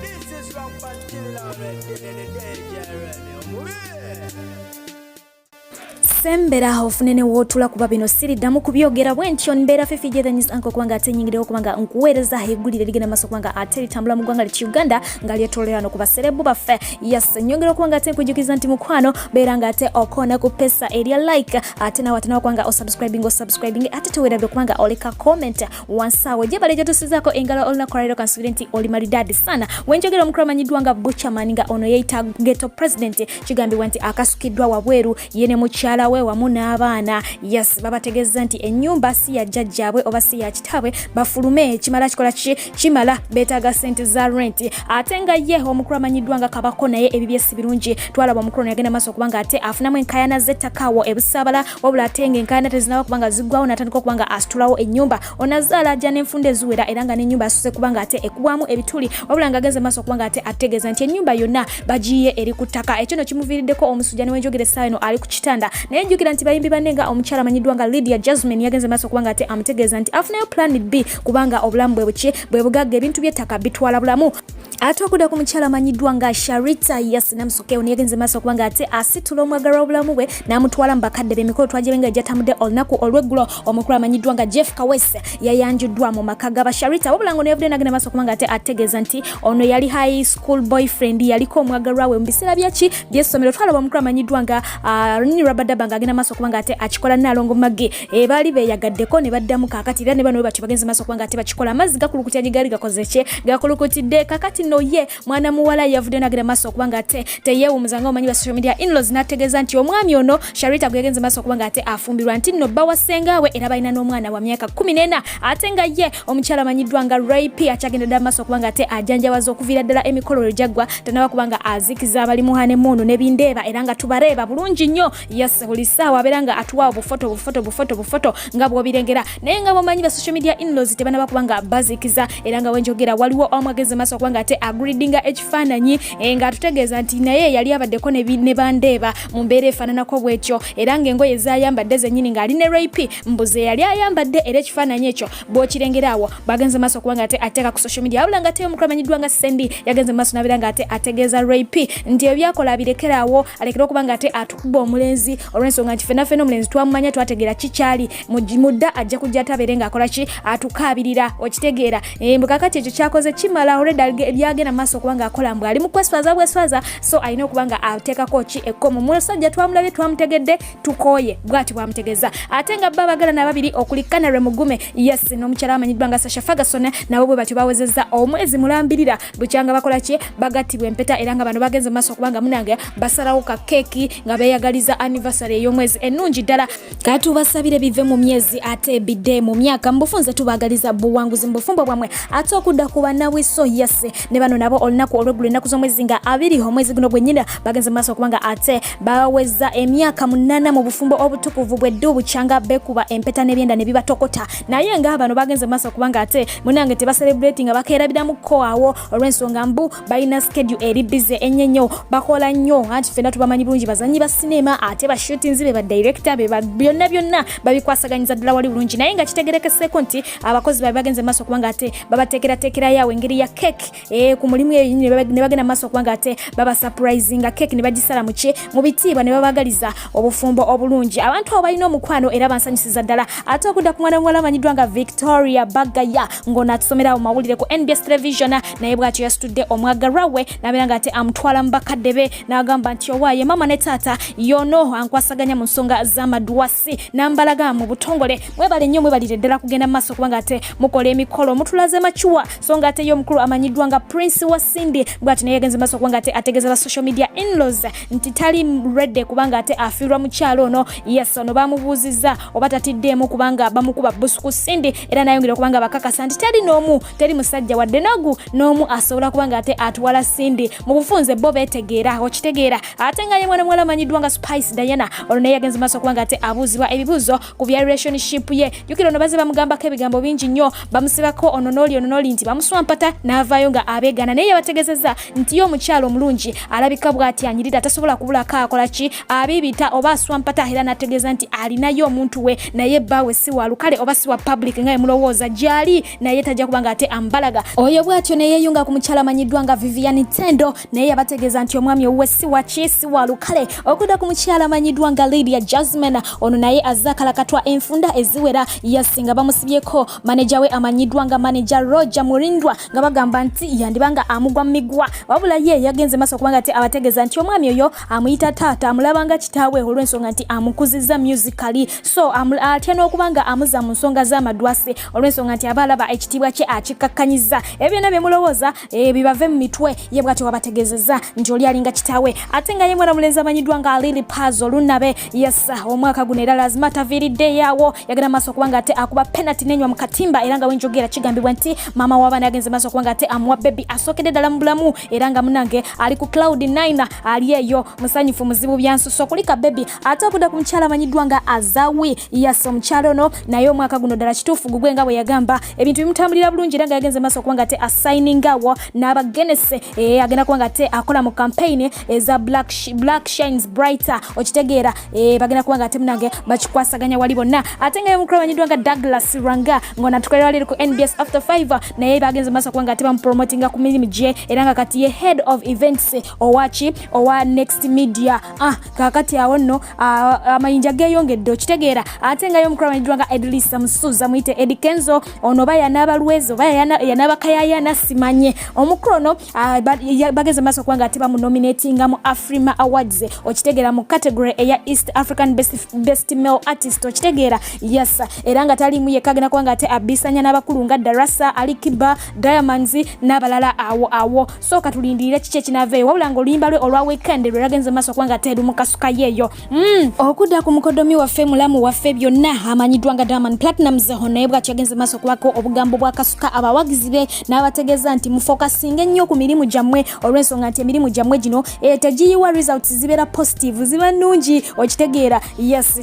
This is from Pantilla in the day, Sembera ofunene wotula kuba bino siriddamu kubyogera bwentyo mbeera Phiphie the news anko kubanga atenyingirewo kubanga nkuweereza eggulire ligenda maaso kubanga ate litambula mu ggwanga li Uganda nga lyetolerano ku baserebu baffe. Yes, nyongera kubanga ate nkujukiza nti mukwano beera nga ate okona ku pesa erya like ate nawe atanawo kubanga osubscribing ate tuweerabye kubanga oleka comment wansawo gye baleja tusizaako engalo olina kwaliro kansubire nti oli maridadi sana wenjogera omukulu amanyiddwa nga Buchaman nga ono yeeyita ghetto president kigambibwa nti akasukiddwa wabweru yene mukyala we wamu n'abaana. Yes, babategeeza nti ennyumba si ya jjajjaabwe oba si ya kitaabwe bafulume kimala kikola kimala beetaaga ssente za rent. Ate nga ye omukulu amanyiddwa nga Kabako naye ebibye si birungi twalaba omukulu yagenda maaso kubanga ate afunamu enkaayana z'ettakawo ebusaabala wabula ate ng'enkaayana tezinaba kubanga ziggwawo n'atandika okubanga asitulawo ennyumba onazaala ajja n'enfunda eziwera era nga n'ennyumba asuse kubanga ate ekubwamu ebituli wabula nga ageze maaso kubanga ate ategeeza nti ennyumba yonna bagiye eri ku ttaka. Ekyo no kimuviiriddeko omusujja ne wenjogera essaawa eno ali ku kitanda naye njukira nti bayimbi banne nga omukyala amanyiddwa nga Lydia Jasmine yagenze maaso kubanga ate amutegeeza nti afunayo plan B kubanga obulamu bwe bugagga ebintu by'ettaka bitwala bulamu. Ate okuda ku mukyala amanyiddwa nga Sharitah yes namusokeewo yagenze maaso kubanga ate asitula omwagalwa obulamu bwe n'amutwala mu bakadde b'emikolo twagirenga gyatambudde olunaku olw'eggulo. Omukulu amanyiddwa nga Jeff Kawese yayanjuddwa mu maka ga Sharitah wabula ngo n'evudde n'agenda maaso kubanga ate ategeeza nti ono yali high school boyfriend yaliko omwagalwa we mu biseera by'essomero. Twalaba omukulu amanyiddwa nga Rabadaba nga agenda maaso kubanga ate akikola Nalongo Magi baali beeyagaddeko ne baddamu kaakati era ne bano batyo bagenze maaso kubanga ate bakikola amazzi gakulukutya gye gaali gakoze ki gakulukutidde kakati no ye mwana muwala yavudde n'agenda maaso okubanga ate teyeewumuza nga omanyi ba social media in-laws n'ategeeza nti omwami ono Sharitah bwe yagenze maaso okubanga ate afumbirwa nti nno bba wa ssengaawe era balina n'omwana wa myaka 14 ate nga ye omukyala amanyiddwa nga Phiphie akyagenda ddala maaso okubanga ate ajanjabaza okuviira ddala emikolo lwe jaggwa tanaba kubanga azikiza abali mu hanemuunu ne bindeeba era nga tubareeba bulungi nnyo. Yes, buli ssaawa abeera nga atuwa bufoto nga bw'obirengera naye nga bomanyi ba social media in-laws tebanaba kubanga bazikiza era nga wenjogera waliwo omu agenze maaso okubanga ate agreedinga ekifaananyi nga atutegeeza nti naye yali abaddeko ne bandeeba mu mbeera efaananako bw'ekyo era ng'engoye zayambadde zennyini ng'ali ne Phiphie mbuze yali ayambadde era ekifaananyi ekyo bw'okirengeraawo bagenze maaso okubanga ate ateeka ku social media wabula nga ate omukulu amanyiddwa nga Sendi yagenze maaso n'abeera nga ate ategeeza Phiphie nti ebyakola abirekeraawo alekera okubanga ate atukuba omulenzi olw'ensonga nti ffenna omulenzi twamumanya twategeera kikyali mudda ajja kujja tabeere ng'akola ki atukaabirira okitegeera mbukakati ekyo kyakoze kimala already byagenda maaso okubanga akola mbwe ali mu kweswaza so alina okubanga ateekako ki ekkomo musajja twamulabye twamutegedde tukooye bw'ati bwamutegeeza. Ate nga bba bagala n'ababiri okulikkana lwe mugume yes n'omukyala amanyiddwa nga Sasha Ferguson nabo bwe batyo bawezezza omwezi mulambirira bukyanga bakola ki bagattibwa empeta era nga bano bagenze maaso okubanga munange basalawo ka keeki nga beeyagaliza anniversary ey'omwezi ennungi ddala katubasabire bive mu myezi ate ebidde mu myaka mbufunze tubagaliza buwanguzi mu bufumbo bwamwe ate okudda ku bannawiso yes ne bano nabo olunaku olw'eggulo ennaku z'omwezi nga 2 omwezi guno gwennyina bagenze maaso okubanga ate baweza emyaka 8 mu bufumbo obutukuvu bw'eddu bukyanga bekuba empeta n'ebyenda ne bibatokota naye nga bano bagenze maaso okubanga ate munange tebacelebrate nga bakeerabiramuko awo olw'ensonga mbu balina schedule eri busy ennyo bakola nnyo anti ffenna tubamanyi bulungi bazannyi ba sinema ate ba shootings be ba director be byonna babikwasaganyiza ddala wali bulungi naye nga kitegerekeseeko nti abakozi babe bagenze maaso okubanga ate babateekerateekera yawe engeri ya cake ku mulimu eyo ne bagenda maaso okubanga ate baba surprisinga cake ne bagisala mu bitiibwa ne babagaliza obufumbo obulungi. Abantu abo balina omukwano era bansanyusiza ddala ate okudda ku mwana muwala amanyiddwa nga Victoria Bagaya ng'ono atusomera mu mawulire ku NBS television naye bw'atyo yasitudde omwagalwa we n'abeera nga ate amutwala mu bakadde be n'agamba nti owaaye mama ne taata yono ankwasaganya mu nsonga z'amadwasi n'ambalaga mu butongole mwebale nnyo mwebalire ddala kugenda mu maaso kubanga ate mukola emikolo mutulaze machuwa so nga ate y'omukulu amanyiddwa nga Prince wa Cindy bw'ati naye yagenze maaso kubanga ate ategeeza ba social media in-laws nti tali ready kubanga ate afiirwa mu kyalo ono yes ono bamubuuzizza oba tatiddeemu kubanga bamukuba busuku Cindy era nayongera kubanga bakakasa nti teri musajja wadde n'omu asobola kubanga ate atuwala Cindy mu bufunze bo beetegeera okitegeera. Ate nga ye mwana muwala amanyiddwa nga Spice Diana ono naye yagenze maaso kubanga ate abuuzibwa ebibuuzo ku bya relationship ye jukira ono baze bamugambako ebigambo bingi nnyo bamusibako ono n'oli nti bamuswampata n'avaayo nga abeegana naye yabategezezza nti yo omukyalo omulungi alabika bw'ati anyirira tasobola kubulako akola ki abibita oba aswampata era nategeeza nti alinayo omuntu we naye bbaawe si wa lukale oba si wa public nga emulowooza gyali naye tajja kubanga ate ambalaga oyo bw'atyo ne yeeyunga ku mukyala amanyiddwa nga Vivian Tendo naye yabategeeza nti omwami owuwe si wa ki si wa lukale okudda ku mukyala amanyiddwa nga Lydia Jasmine ono naye azza kalakatwa enfunda eziwera yasinga bamusibyeko manager we amanyiddwa nga manager Roger Murindwa nga bagamba nti yandibanga amugwa migwa wabula ye yagenze maso kubanga ate abategeeza nti omwami oyo amuyita taata amulabanga kitaawe olw'ensonga nti amukuzizza musically so atya n'okubanga amuza mu nsonga z'amadwase olw'ensonga nti abalaba ekitiibwa kye akikakkanyiza ebyo byonna bye mulowooza bibave mu mitwe ye bw'atyo wabategeezezza nti oli alinga kitaawe ate nga ye mwana mulenzi amanyiddwa nga Lily Paz olunabe yesa omwaka guno era lazima ataviiridde yaawo yagenda maaso kubanga ate akuba penalty nenywa mu katimba era nga wenjogera kigambibwa nti maama w'abaana yagenze maaso kubanga ate amuwa baby asookedde ddala mu bulamu era nga munange ali ku cloud 9 ali eyo musanyufu muzibu byansuso kulika baby ate okudda ku mukyala amanyiddwa nga Azawi yasa omukyalo ono naye omwaka guno ddala kituufu gugwe nga bwe yagamba ebintu bimutambulira bulungi era nga yagenze maaso kubanga ate assigningawo n'abagenese agenda kubanga ate akola mu campaign eza black shines brighter okitegeera bagenda kubanga ate munange bakikwasaganya wali bonna ate nga yomukulu amanyiddwa nga Douglas Ranga ngona tukolera wali ku NBS after 5 naye bagenze maaso kubanga ate bamupromotinga ku mirimu gye era nga kati ye head of events owa next media kakati awo nno amayinja geeyongedde okitegeera ate nga yomukulu amanyiddwa nga Edlisa Musuza muyite Eddie Kenzo ono ba yanaabalwezi oba yanaabakayayana simanye omukulu ono bagenze maaso kubanga ate bamunominatinga mu Afrima Awards okitegeera mu category eya East African best male artist okitegeera yes era nga talimu yekka agenda kubanga ate abisanya n'abakulu nga Darasa Alikiba Diamonds n'abalala awo so katulindirira kiki ekinaaveeyo wabula nga oluyimba lwe olwa weekend lwe yagenze maaso kubanga ate eri mu kasuka yeeyo okudda ku mukodomi waffe mulamu waffe byonna amanyiddwa nga Diamond Platnumz naye bw'atyo yagenze maaso kubako obugambo bwa kasuka abawagizi be n'abategeeza nti mufokasinga ennyo ku mirimu gyammwe olw'ensonga nti emirimu gyammwe gino tegiyiwa results zibeera positive ziba nnungi okitegeera yes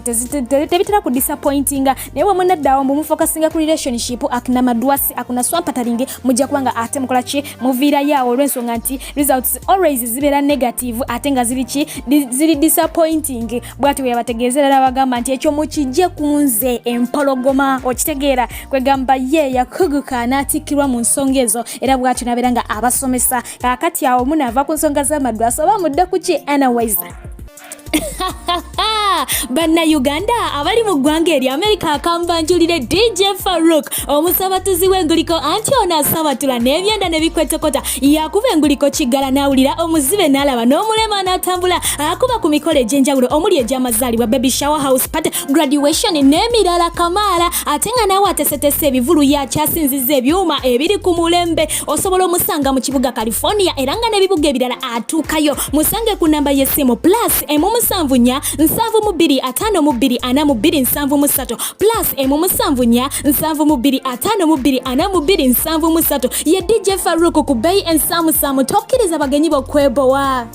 tebitera ku disappointinga naye bwe munaddawo mbu mufokasinga ku relationship akuna madwasi akuna swampatalinge mujja kubanga ate mukola ki muviira yawo olw'ensonga nti results always zibeera negative ate nga ziri disappointing bw'ati we yabategeezera n'abagamba nti ekyo mukijje kunze empologoma okitegeera kwegamba ye yakuguka n'atikkirwa mu nsonga ezo era bw'atyo n'abeera nga abasomesa kaakati awo munaava ku nsonga z'amadwasi oba mudde ku ki anyways banna Uganda abali mu ggwanga eri America akambanjulire DJ Farouk omusabatuzi w'enguliko anti ono asabatula n'ebyenda ne bikwetokota yakuba enguliko kiggala n'awulira omuzibe n'alaba n'omulema n'atambula akuba ku mikolo egy'enjawulo omuli egy'amazaalibwa baby shower house party graduation n'emirala kamaala ate nga naawe atesetese ebivulu yakyasinziza ebyuma ebiri ku mulembe osobola omusanga mu kibuga California era nga n'ebibuga ebirala atuukayo musange ku namba y'essimu plus M7 7 5 2 4 4 2 7 3 plus M7 7 2 5 2 4 2 7 3 ye DJ Farouk ku Bay and Samu tokkiriza bagenyi bokwebowa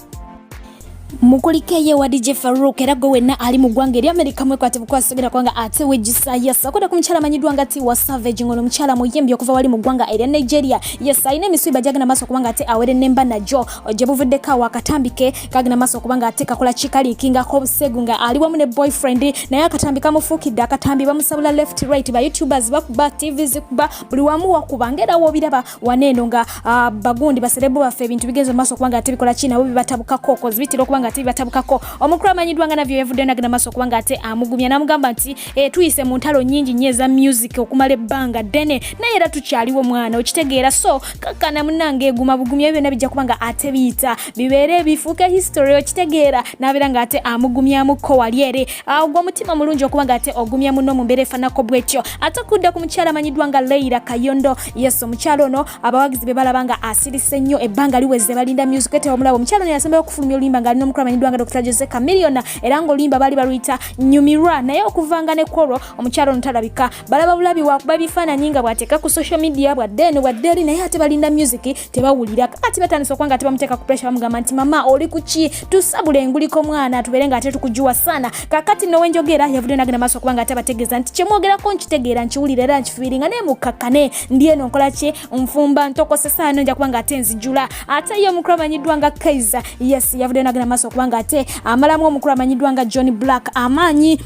mukulike wa DJ Farouk era gwe wenna ali mu ggwanga eri America mwekwate bukwasogera kwanga ate wejisa yes akoda ku mukyala amanyiddwa nga Tiwa Savage ngono mukyala muyembi okuva wali mu ggwanga eri Nigeria yes ayina emisiba jagana maaso kubanga ate awere nemba najo oje buvuddeka wakatambike kagina maaso kubanga ate kakola kikali kinga ko busegu nga ali wamu ne boyfriend naye akatambika mufuukidde akatambi bamusabula left right ba YouTubers bakuba TVs kuba buli wamu wakubangera wo biraba waneno nga bagundi baserebu bafe ebintu bigenzo maaso kubanga ate bikola kina bo bibatabuka koko zibitiro kubanga ati batabukako omukulu amanyiddwa nga navyo yevudde nagenda maaso kubanga ate amugumya namugamba nti tuyise mu ntalo nnyingi nyeza music okumala ebbanga ddene naye era tukyaliwo mwana okitegeera so kakana munange eguma bugumya byonna bijja kubanga ate biyita bibeere ebifuuka history okitegeera n'abeera nga ate amugumyamuko wali ere ogwa mutima mulungi okubanga ate ogumya muno mu mbeera efaanako bwetyo ate kudda ku mukyala amanyiddwa nga Leila Kayondo yes omukyala ono abawagizi be balaba nga asirise nnyo ebbanga liweze balinda music ete omulabo omukyala ono yasembayo okufulumya oluyimba nga alina omukulu amanyiddwa nga Dr. Jose Chameleone era ng'oluyimba baali baluyita Nyumirwa naye okuvanga ne Koro omukyalo ono talabika balaba bulabi wakuba bifaananyi nga bw'ateeka ku social media bwadde eno bwadde eri naye ate balinda music tebawulira kakati batandise okuba nga tebamuteeka ku pressure bamugamba nti mama oli ku ki tusabule nguliko mwana tubeere nga ate tukujuwa sana kakati no wenjogera yavudde nagenda maaso okuba nga ate bategeeza nti kyemwogerako nkitegeera nkiwulira era nkifiiringa naye mukakkane ndi eno nkola ki nfumba ntokosesa ano nja kuba nga ate nzijula ate ye omukulu amanyiddwa nga Kaiza yes yavudde nagenda maaso okuba nga ate amalamu omukulu amanyiddwa nga John Black amaanyi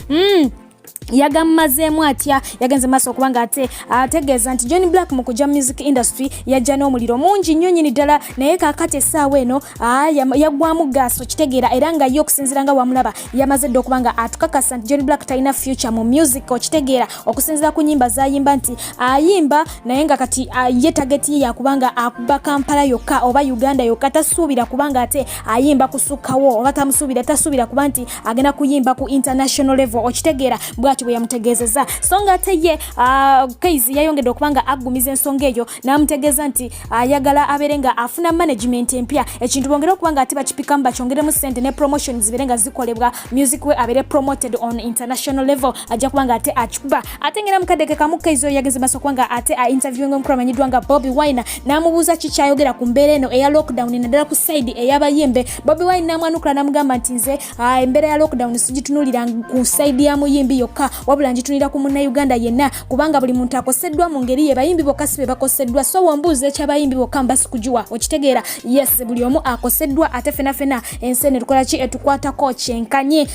yagamazeemu atya yagenze maaso okubanga ate ategeeza nti John Black mu kujja music industry yajja n'omuliro mungi nnyo nnyini ddala naye kaakati essaawa eno yaggwamu gaaso kitegeera era nga ye okusinziira nga wamulaba yamaze dde okubanga atukakasa nti John Black talina future mu music okitegeera okusinziira ku nnyimba zayimba nti ayimba naye nga kati ye target ye yakubanga akuba Kampala yokka oba Uganda yokka tasuubira kubanga ate ayimba kusukkawo oba tasuubira kuba nti agenda kuyimba ku international level okitegeera bwaki bwe yamutegeezeza so nga ate ye Kaizi yayongedde okubanga agumiza ensonga eyo n'amutegeeza nti ayagala abeere nga afuna management empya ekintu bongera okubanga ate bakipikamu bakyongeremu ssente ne promotion zibeere nga zikolebwa music we abeere promoted on international level ajja kubanga ate akikuba ate ngera mukadde ke kamu Kaizi yagenze maaso okubanga ate interviewing omukulu amanyiddwa nga Bobi Wine n'amubuuza ki kyayogera ku mbeera eno eya lockdown naddala ku side ey'abayimbe Bobi Wine n'amwanukula n'amugamba nti nze embeera ya lockdown sigitunuulira ku side ya muyimbi yokka wabula ngitunira ku munnauganda yenna kubanga buli muntu akoseddwa mu ngeri ye bayimbi bokka si be bakoseddwa so wambuuza ekyabayimbi bokka mbasikujuwa okitegeera yes buli omu akoseddwa ate fena ensi eno tukola ki etukwatako kyenkanye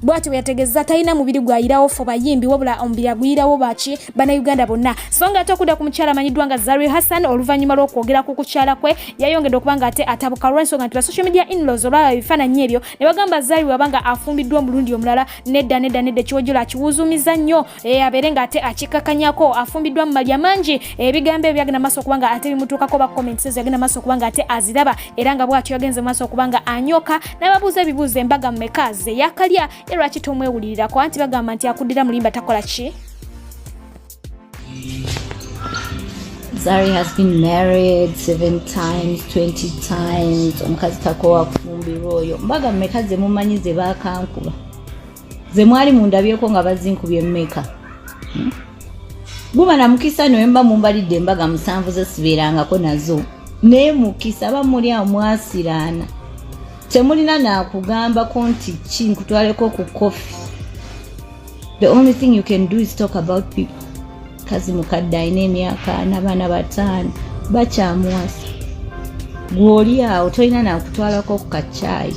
bw'atyo yategeeza talina mubiri gwayirawo fo bayimbi wabula omubiri aguyirawo baki bannauganda bonna so nga ate okudda ku mukyala amanyiddwa nga Zari Hassan oluvannyuma lw'okwogera ku kukyala kwe yayongedde okubanga ate atabuka lw'ensonga nti ba social media in-laws olwaba ebifaananyi ebyo ne bagamba Zari wabanga afumbiddwa omulundi omulala nedda ekiwojjolo akiwuzumiza nnyo abeere nga ate akikakanyako afumbiddwa mu malya mangi ebigambo ebyo yagenda maaso okubanga ate bimutuukako ba comments ezo yagenda maaso okubanga ate aziraba era nga bw'atyo yagenze maaso okubanga anyoka n'ababuuza ebibuuzo embaga mmeka ze yakalya era lwaki tomwewulirirako anti bagamba nti akuddira mulimba takola ki. Zari has been married 7 times, 20 times. Omukazi takowa kufumbirwa oyo mbaga mmeka ze mumanyi ze bakankuba ze mwali mundabyeko nga bazinkubye mmeka guba na mukisa noyemba mumbalidde embaga 7 ze sibeerangako nazo naye mukisa bamuli amwasiraana temulina nakugambako nti ki nkutwaleko ku coffee. The only thing you can do is talk about people. Kazi mukadde alina emyaka n'abaana 5 bakyamuwasa gw'oli awo tolina nakutwalako ku kacaayi.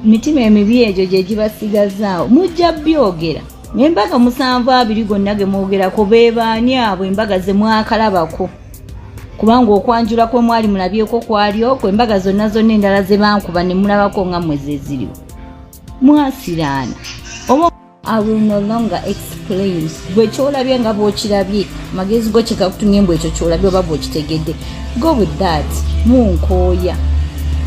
Mitima emibi egyo gye gibasigazaawo mujja byogera n'embaga 7 gonna ge mwogerako beebaani abo embaga ze mwakalabako kubanga okwanjula kwe mwali mulabyeko kwali okwo embaga zonna endala ze bankuba ne mulabako nga mweze ziriwo mwasiraana. I will no longer explain. Bwe kyolabye nga bw'okirabye magezi go kyekakutumye mbwe ekyo kyolabye oba bw'okitegedde go with that munkooya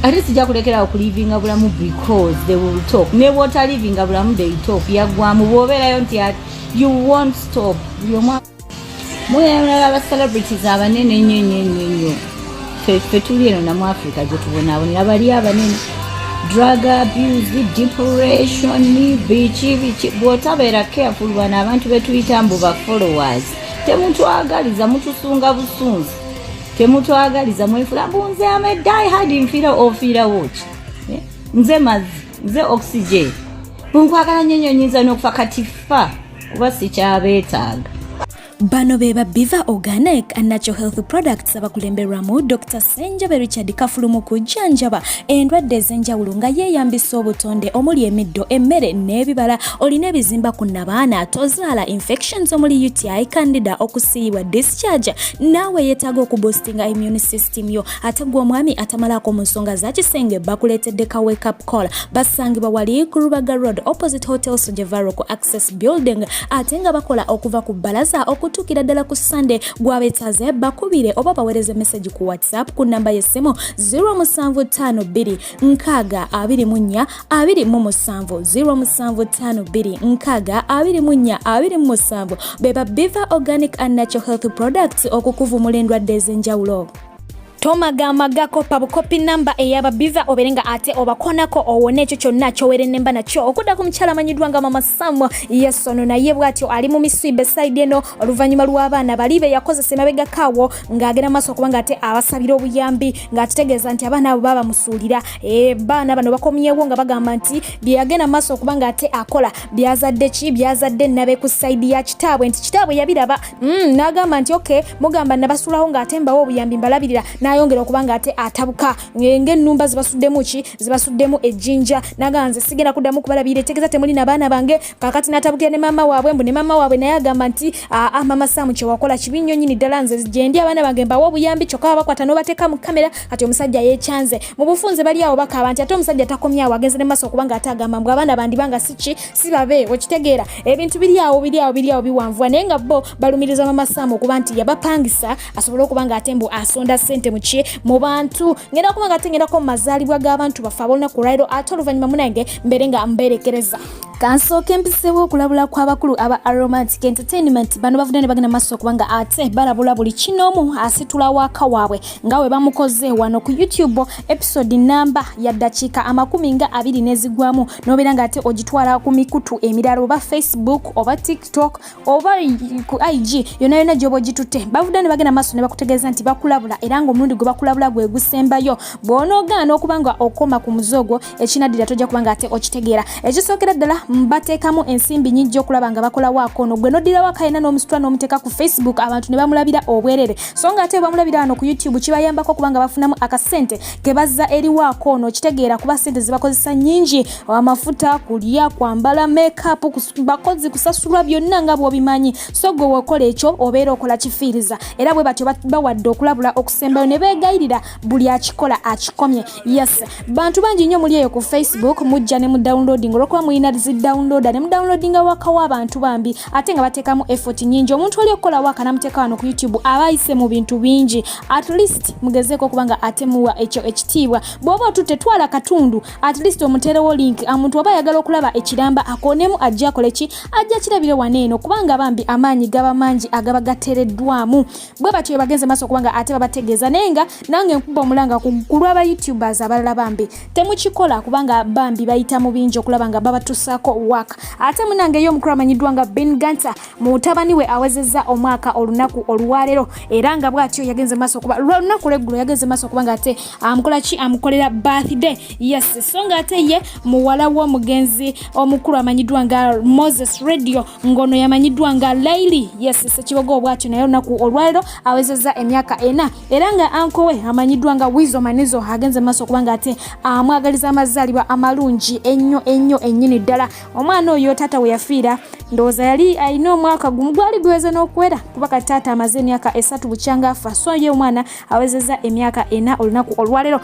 ate sijja kulekera okulivinga bulamu because they will talk ne bw'ota livinga bulamu they talk yaggwamu bw'obeerayo nti you won't stop. Muyamulaba aba celebrities abanene ennyo ffe tuli eno namu Africa gye tubonaabonera bali abanene drug abuse, depression, bichi bw'otabeera careful bano abantu betuyita mbu ba followers temutwagaliza mutusunga busunzi temutwagaliza mwefula mbunze Ahmed die hard nfiira ofiira woki nze mazzi nze oxygen bunkwagala nnyo nyinza n'okufa katifa kuba sikyabeetaaga. Bano beba Biva Organic and Natural Health Products abakulemberwamu Dr. Senjabe Richard Kafulumu kujjanjaba endwadde ez'enjawulo nga yeeyambisa obutonde omuli emiddo emmere n'ebibala olina ebizimba ku nnabaana tozaala infections omuli UTI candida okusiiyibwa discharge naawe yeetaaga okuboostinga immune system yo ate gwe omwami atamalako mu nsonga za kisenge bakuleetedde ka wake up call basangibwa wali ku Rubaga Road opposite Hotel Sojevaro ku Access Building ate nga bakola okuva ku bbalaza okutuukira ddala ku Sunday gwabetaaze bakubire oba baweereze message ku WhatsApp ku namba y'essimu 0752 nkaaga 24 27 0752 nkaaga 24 27 beba Biva Organic and Natural Health Products okukuvumula endwadde ez'enjawulo. tomagako pabukopi namba eyaba biva oberenga ate obakonako owone ekyo kyonna kyowere nemba nakyo okudda ku mukyala amanyiddwa nga Mama Sam yesono naye bwatyo ali mu miswibe side eno oluvannyuma lw'abaana balibe yakozesa emabega kawo ng'agenda maaso kubanga ate abasabira obuyambi ng'atutegeeza nti abaana abo baba musuulira baana bano bakomyewo nga bagamba nti byeyagenda maaso kubanga ate akola byazadde nabe ku side ya kitaabwe nti kitaabwe yabiraba n'agamba nti okay mugamba nabasulawo ng'ate mbawo obuyambi mbalabirira n'ayongera okubanga ate atabuka ng'ennumba zibasuddemu ejjinja naganze sigenda kuddamu kubalabirira etegeeza temuli n'abaana bange kakati n'atabukira ne maama waabwe mbu ne maama waabwe naye agamba nti Mama Sam kye wakola kibi nnyo nnyini ddala nze gyendi abaana bange mbawo obuyambi kyokka bakwata n'obateeka mu kamera kati omusajja yeekyanze mu bufunze bali awo bakaaba nti ate omusajja takomye awo agenze ne maaso okubanga ate agamba mbu abaana bandibanga sibabe okitegeera ebintu biri awo biwanvuwa naye nga bo balumiriza Mama Sam okuba nti yabapangisa asobole okubanga ate mbu asonda ssente mu bantu ngenda kubanga ate ngendako mu mazaalibwa g'abantu bafe ab'olunaku lwaleero ate oluvannyuma munange mbeere nga mbeerekereza kansooka empiseewo okulabula kw'abakulu aba Aromatic Entertainment bano bavudde ne bagenda maaso okubanga ate balabula buli kinoomu asitula waaka waabwe nga we bamukoze wano ku YouTube episode namba ya ddakiika 20 n'ezigwamu n'obeera nga ate ogitwala ku mikutu emirala oba Facebook oba TikTok oba ku IG yonna gy'oba ogitutte bavudde ne bagenda maaso ne bakutegeeza nti bakulabula era ng'omulundi gwe bakulabula gwe gusembayo bw'onoogaana okubanga okoma ku muzogo ekinaddira tojja kubanga ate okitegeera ekisookera ddala mbateekamu ensimbi nnyingi okulaba nga bakola waako ono gwe noddira waaka yena n'omusitula n'omuteeka ku Facebook abantu ne bamulabira obwerere so nga ate bamulabira wano ku YouTube kibayambako kubanga bafunamu akasente ke bazza eri waako ono okitegeera kuba ssente zibakozesa nnyingi amafuta kulya kwambala makeup bakozi kusasulwa byonna nga bw'obimanyi so gwe weekola ekyo obeera okola kifiiriza era bwe batyo bawadde okulabula okusembayo ne beegayirira buli akikola akikomye yes bantu bangi nnyo muli eyo ku Facebook mujja ne mu downloading olwokuba muyina downloada ne mu downloadinga waka w'abantu bambi ate nga bateekamu effort nnyingi omuntu oli okukola waka namuteeka wano ku YouTube aba ayise mu bintu bingi at least mugezeeko okubanga ate muwa ekyo ekitiibwa bw'oba otutte twala katundu at least omuteerewo link omuntu oba ayagala okulaba ekiramba akoonemu ajja akole ki ajja kirabire waneeno kubanga bambi amaanyi gaba mangi agaba gateereddwamu bwe batyo bagenze maaso okubanga ate babategeeza naye nga nange nkuba omulanga ku lw'aba YouTubers abalala bambi temukikola kubanga bambi bayita mu bingi okulaba nga babatusaako waka ate munange ey'omukulu amanyiddwa nga Ben Gansa mutabani we awezezza omwaka olunaku olwaleero era nga bw'atyo yagenze maaso okuba lunaku lw'eggulo yagenze maaso okubanga ate amukolera birthday yes so nga ate ye muwala w'omugenzi omukulu amanyiddwa nga Moses Radio ngono yamanyiddwa nga Laili yes sekibogo bw'atyo naye olunaku olwaleero awezezza emyaka 4 era nga anko we amanyiddwa nga Wizo Manizo agenze maaso okubanga ate amwagaliza amazaalibwa amalungi ennyo ennyini ddala omwana oyo taata we yafiira ndowooza yali alina omwaka gumu gwali guweze n'okuwera kuba kati taata amaze emyaka 3 bukyanga afa so ye omwana awezezza emyaka 4 olunaku olwaleero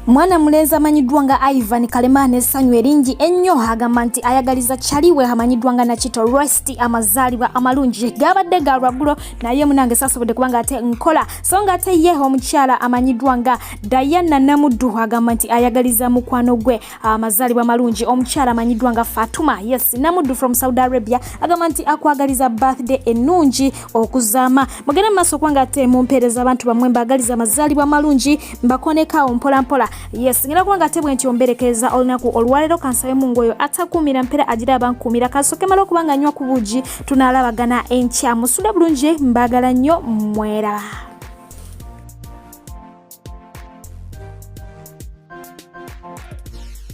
mwana mulenzi amanyiddwa nga Ivan Kalemane essanyu eringi ennyo agamba nti ayagaliza kyaliwe amanyiddwa nga Nakito Resti amazaalibwa amalungi gabadde ga lwaggulo naye munange sasobodde kubanga ate nkola so nga ate ye omukyala amanyiddwa nga Diana Namuddu agamba nti ayagaliza mukwano gwe amazaalibwa amalungi omukyala amanyiddwa nga Fatuma yes Namuddu from Saudi Arabia agamba nti akwagaliza birthday ennungi okuzaama mugende mu maaso kubanga ate mumpeereza abantu bamwe mbagaliza amazaalibwa amalungi mbakonekaawo mpola yes ngenda kubanga ate bwentyo mberekereza olunaku olwaleero kansabe mungu oyo atakuumira mpera agira abankuumira kasoke mala okubanga nywa ku buugi tunaalabagana enkya musule bulungi mbagala nnyo mwera